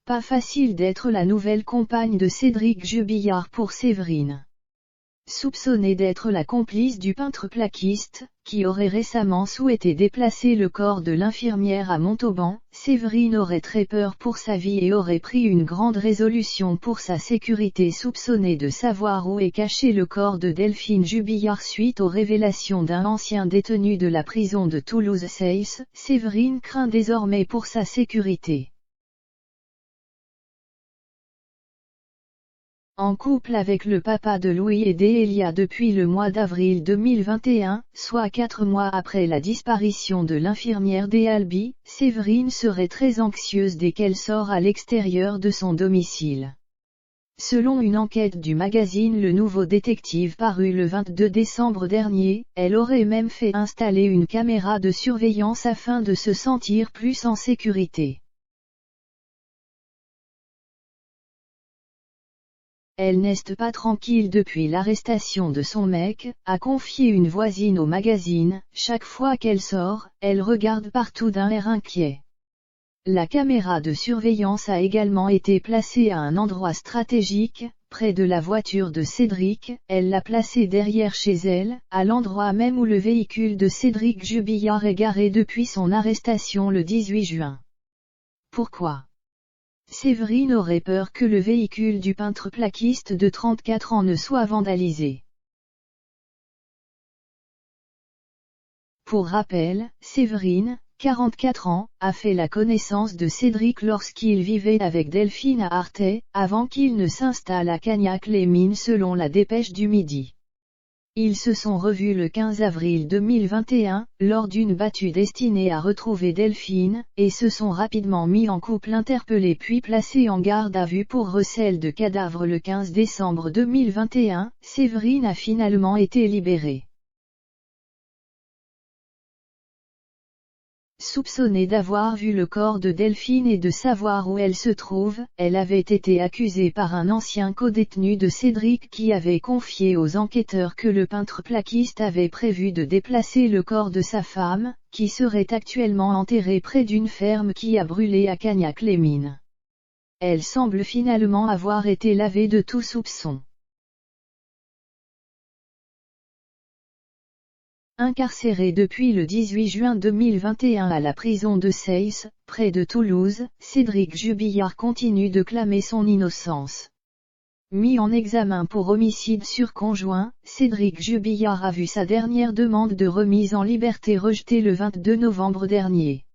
Pas facile d'être la nouvelle compagne de Cédric Jubillard pour Séverine. Soupçonnée d'être la complice du peintre plaquiste, qui aurait récemment souhaité déplacer le corps de l'infirmière à Montauban, Séverine aurait très peur pour sa vie et aurait pris une grande résolution pour sa sécurité. Soupçonnée de savoir où est caché le corps de Delphine Jubillard suite aux révélations d'un ancien détenu de la prison de Toulouse-Seyss, Séverine craint désormais pour sa sécurité. En couple avec le papa de Louis et d'Elia depuis le mois d'avril 2021, soit 4 mois après la disparition de l'infirmière d'Albi, Séverine serait très anxieuse dès qu'elle sort à l'extérieur de son domicile. Selon une enquête du magazine Le Nouveau Détective parue le 22 décembre dernier, elle aurait même fait installer une caméra de surveillance afin de se sentir plus en sécurité. Elle n'est pas tranquille depuis l'arrestation de son mec, a confié une voisine au magazine. Chaque fois qu'elle sort, elle regarde partout d'un air inquiet. La caméra de surveillance a également été placée à un endroit stratégique, près de la voiture de Cédric. Elle l'a placée derrière chez elle, à l'endroit même où le véhicule de Cédric Jubillard est garé depuis son arrestation le 18 juin. Pourquoi ? Séverine aurait peur que le véhicule du peintre plaquiste de 34 ans ne soit vandalisé. Pour rappel, Séverine, 44 ans, a fait la connaissance de Cédric lorsqu'il vivait avec Delphine à Arthey, avant qu'il ne s'installe à Cagnac-les-Mines selon la Dépêche du Midi. Ils se sont revus le 15 avril 2021, lors d'une battue destinée à retrouver Delphine, et se sont rapidement mis en couple interpellés puis placés en garde à vue pour recel de cadavres le 15 décembre 2021, Séverine a finalement été libérée. Soupçonnée d'avoir vu le corps de Delphine et de savoir où elle se trouve, elle avait été accusée par un ancien codétenu de Cédric qui avait confié aux enquêteurs que le peintre plaquiste avait prévu de déplacer le corps de sa femme, qui serait actuellement enterrée près d'une ferme qui a brûlé à Cagnac-les-Mines. Elle semble finalement avoir été lavée de tout soupçon. Incarcéré depuis le 18 juin 2021 à la prison de Seyss, près de Toulouse, Cédric Jubillard continue de clamer son innocence. Mis en examen pour homicide sur conjoint, Cédric Jubillard a vu sa dernière demande de remise en liberté rejetée le 22 novembre dernier.